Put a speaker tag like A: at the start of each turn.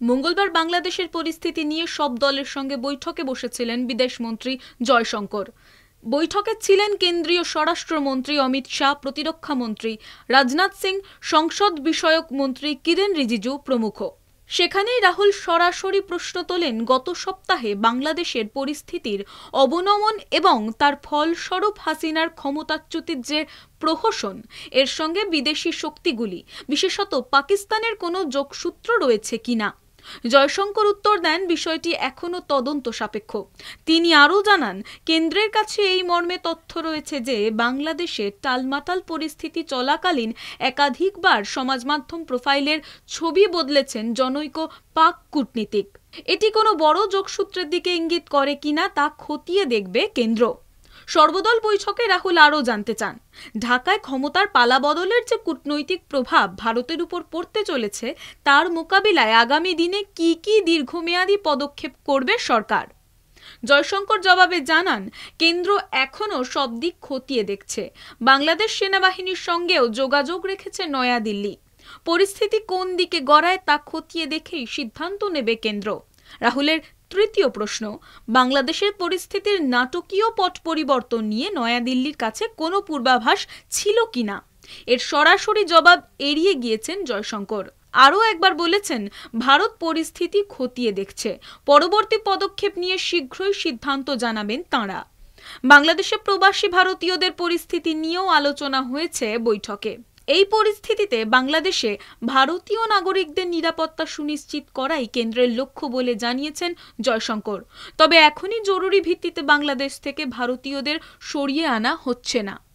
A: মঙ্গলবার বাংলাদেশের পরিস্থিতি নিয়ে সব দলের সঙ্গে বৈঠকে বসেছিলেন বিদেশমন্ত্রী জয়শঙ্কর। বৈঠকে ছিলেন কেন্দ্রীয় স্বরাষ্ট্রমন্ত্রী অমিত শাহ, প্রতিরক্ষামন্ত্রী রাজনাথ সিং, সংসদ বিষয়ক মন্ত্রী কিরেন রিজিজু প্রমুখ। সেখানেই রাহুল সরাসরি প্রশ্ন তোলেন গত সপ্তাহে বাংলাদেশের পরিস্থিতির অবনমন এবং তার ফলস্বরূপ হাসিনার ক্ষমতাচ্যুতির যে প্রহসন, এর সঙ্গে বিদেশি শক্তিগুলি বিশেষত পাকিস্তানের কোনো যোগসূত্র রয়েছে কিনা। জয়শঙ্কর উত্তর দেন, বিষয়টি এখনো তদন্ত সাপেক্ষ। তিনি আরও জানান, কেন্দ্রের কাছে এই মর্মে তথ্য রয়েছে যে বাংলাদেশে টালমাটাল পরিস্থিতি চলাকালীন একাধিকবার সমাজ মাধ্যম প্রোফাইলের ছবি বদলেছেন জনৈক পাক কূটনীতিক। এটি কোনো বড় যোগসূত্রের দিকে ইঙ্গিত করে কিনা তা খতিয়ে দেখবে কেন্দ্র। সর্বদল বৈঠকে রাহুল আরও জানতে চান, ঢাকায় ক্ষমতার পালাবদলের যে কূটনৈতিক প্রভাব ভারতের উপর পড়তে চলেছে তার মোকাবিলায় আগামী দিনে কি কি দীর্ঘমেয়াদী পদক্ষেপ করবে সরকার। জয়শঙ্কর জবাবে জানান, কেন্দ্র এখনও সব দিক খতিয়ে দেখছে। বাংলাদেশ সেনাবাহিনীর সঙ্গেও যোগাযোগ রেখেছে নয়াদিল্লি। পরিস্থিতি কোন দিকে গড়ায় তা খতিয়ে দেখেই সিদ্ধান্ত নেবে কেন্দ্র। রাহুলের তৃতীয় প্রশ্ন, বাংলাদেশের পরিস্থিতির নাটকীয় পট পরিবর্তন নিয়ে নয়াদিল্লির কাছে কোনো পূর্বাভাস ছিল কিনা। এর সরাসরি জবাব এড়িয়ে গিয়েছেন জয়শঙ্কর। আরও একবার বলেছেন, ভারত পরিস্থিতি খতিয়ে দেখছে, পরবর্তী পদক্ষেপ নিয়ে শীঘ্রই সিদ্ধান্ত জানাবেন তাঁরা। বাংলাদেশে প্রবাসী ভারতীয়দের পরিস্থিতি নিয়েও আলোচনা হয়েছে বৈঠকে। এই পরিস্থিতিতে বাংলাদেশে ভারতীয় নাগরিকদের নিরাপত্তা সুনিশ্চিত করাই কেন্দ্রের লক্ষ্য বলে জানিয়েছেন জয়শঙ্কর। তবে এখনই জরুরি ভিত্তিতে বাংলাদেশ থেকে ভারতীয়দের সরিয়ে আনা হচ্ছে না।